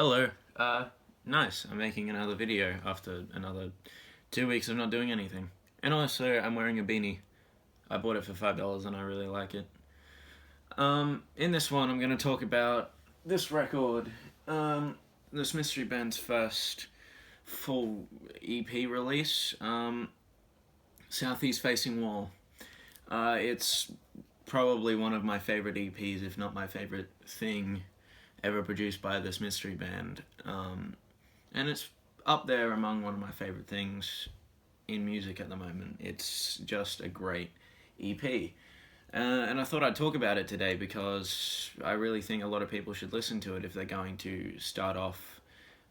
Hello. Nice. I'm making another video after another 2 weeks of not doing anything. And also, I'm wearing a beanie. I bought it for $5 and I really like it. In this one, I'm going to talk about this record. This mystery band's first full EP release. Southeast Facing Wall. It's probably one of my favorite EPs, if not my favorite thing ever produced by this mystery band. And it's up there among one of my favorite things in music at the moment. It's just a great EP. And I thought I'd talk about it today because I really think a lot of people should listen to it if they're going to start off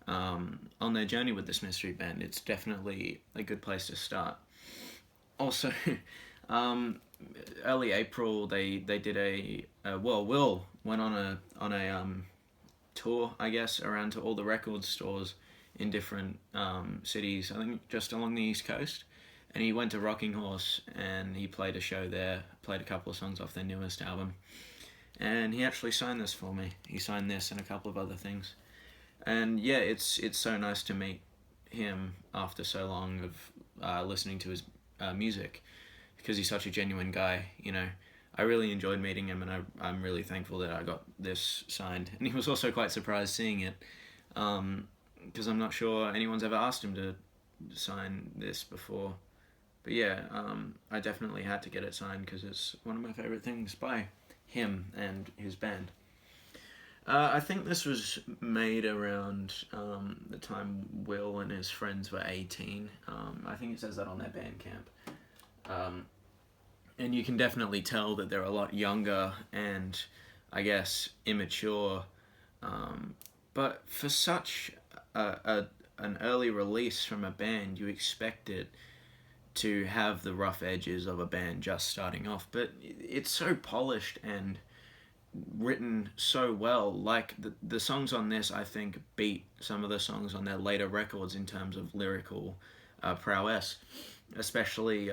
on their journey with this mystery band. It's definitely a good place to start. Also, early April they did Will went on a tour, I guess, around to all the record stores in different cities, I think just along the East Coast. And he went to Rocking Horse and he played a show there, played a couple of songs off their newest album. And he actually signed this for me. He signed this and a couple of other things. And yeah, it's so nice to meet him after so long of listening to his music, because he's such a genuine guy, you know. I really enjoyed meeting him, and I'm really thankful that I got this signed. And he was also quite surprised seeing it, because I'm not sure anyone's ever asked him to sign this before. But yeah, I definitely had to get it signed because it's one of my favorite things by him and his band. I think this was made around the time Will and his friends were 18. I think it says that on their Bandcamp. And you can definitely tell that they're a lot younger and, I guess, immature. But for such an early release from a band, you expect it to have the rough edges of a band just starting off. But it's so polished and written so well. Like, the songs on this, I think, beat some of the songs on their later records in terms of lyrical prowess. Especially,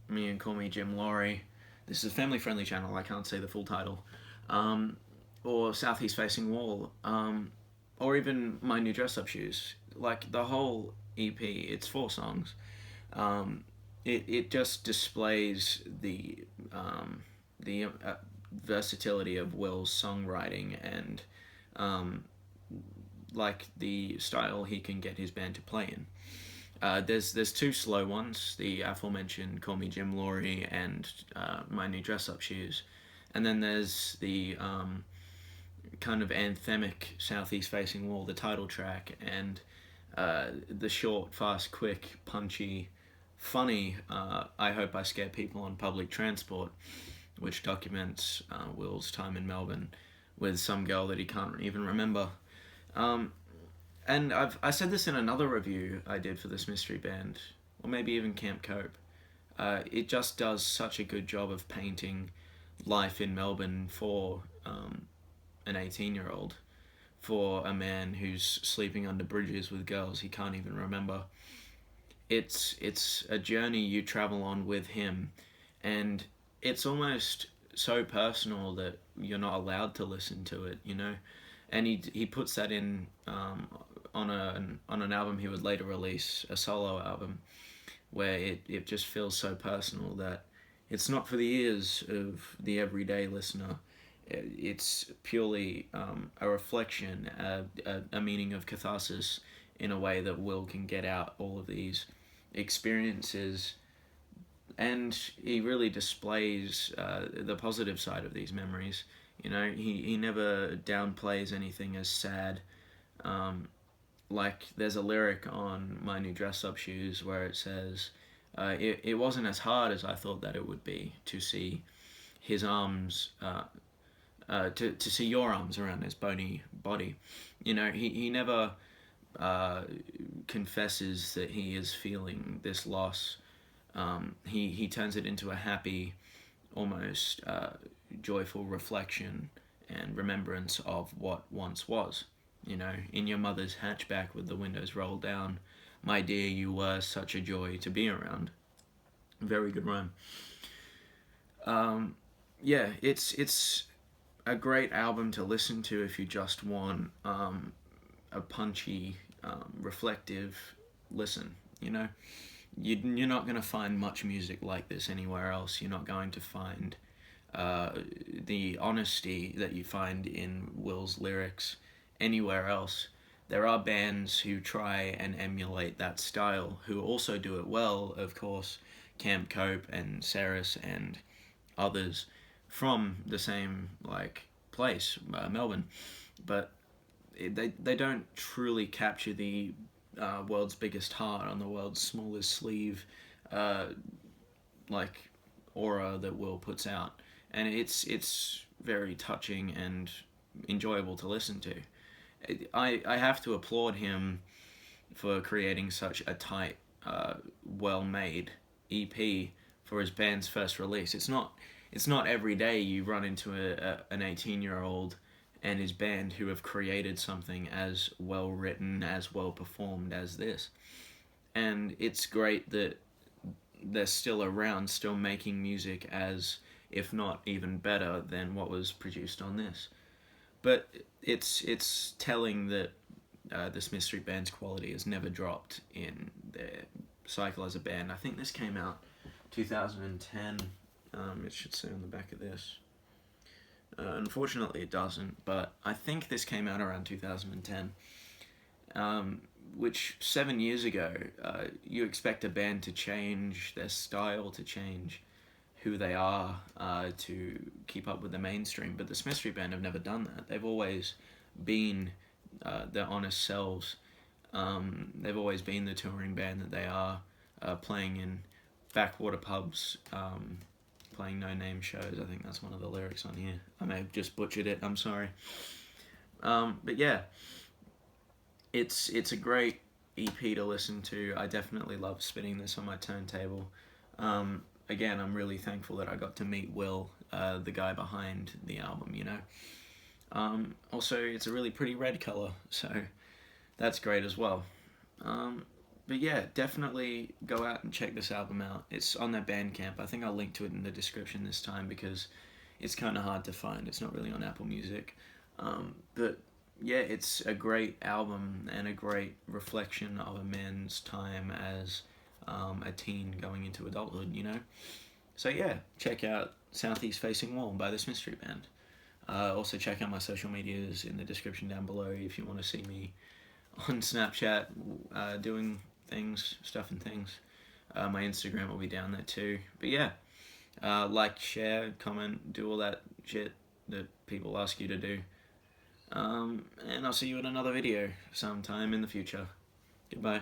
Me and Call Me Jim Laurie. This is a family-friendly channel, I can't say the full title. Or Southeast Facing Wall. Or even My New Dress Up Shoes. Like, the whole EP, it's 4 songs. It just displays the versatility of Will's songwriting and like the style he can get his band to play in. There's 2 slow ones, the aforementioned Call Me Jim Laurie and My New Dress Up Shoes. And then there's the kind of anthemic Southeast Facing Wall, the title track, and the short, fast, quick, punchy, funny I Hope I Scare People on Public Transport, which documents Will's time in Melbourne with some girl that he can't even remember. And I said this in another review I did for this mystery band, or maybe even Camp Cope. It just does such a good job of painting life in Melbourne for an 18-year-old, for a man who's sleeping under bridges with girls he can't even remember. It's a journey you travel on with him, and it's almost so personal that you're not allowed to listen to it, you know. And he puts that in on an album he would later release, a solo album, where it just feels so personal that it's not for the ears of the everyday listener. It's purely a reflection, a meaning of catharsis in a way that Will can get out all of these experiences, and he really displays the positive side of these memories. You know, he never downplays anything as sad. Like, there's a lyric on My New Dress Up Shoes where it says, it wasn't as hard as I thought that it would be to see his arms, to see your arms around his bony body. You know, he never confesses that he is feeling this loss. He turns it into a happy, almost joyful reflection and remembrance of what once was. You know, in your mother's hatchback with the windows rolled down, my dear, you were such a joy to be around. Very good rhyme. Yeah, it's a great album to listen to if you just want a punchy, reflective listen. You know, you're not going to find much music like this anywhere else. You're not going to find the honesty that you find in Will's lyrics anywhere else. There are bands who try and emulate that style, who also do it well, of course, Camp Cope and Ceres and others from the same like place, Melbourne, but they don't truly capture the world's biggest heart on the world's smallest sleeve, uh, like aura that Will puts out, and it's very touching and enjoyable to listen to. I have to applaud him for creating such a tight, well-made EP for his band's first release. It's not every day you run into an 18-year-old and his band who have created something as well written, as well performed as this. And it's great that they're still around, still making music as, if not even better than what was produced on this. But it's telling that the Smith Street Band's quality has never dropped in their cycle as a band. I think this came out 2010. It should say on the back of this. Unfortunately, it doesn't, but I think this came out around 2010, which 7 years ago, you expect a band to change their style, to change who they are, to keep up with the mainstream, but the Smith Street Band have never done that. They've always been their honest selves. They've always been the touring band that they are, playing in backwater pubs, playing no-name shows. I think that's one of the lyrics on here. I may have just butchered it, I'm sorry. But yeah, it's a great EP to listen to. I definitely love spinning this on my turntable. Again, I'm really thankful that I got to meet Will, the guy behind the album, you know. Also, it's a really pretty red color, so that's great as well. But yeah, definitely go out and check this album out. It's on their Bandcamp. I think I'll link to it in the description this time because it's kind of hard to find. It's not really on Apple Music. But yeah, it's a great album and a great reflection of a man's time as a teen going into adulthood, you know? So yeah, check out Southeast Facing Wall by the Smith Street Band. Also check out my social medias in the description down below if you want to see me on Snapchat doing stuff and things. My Instagram will be down there too. But yeah, like, share, comment, do all that shit that people ask you to do. And I'll see you in another video sometime in the future. Goodbye.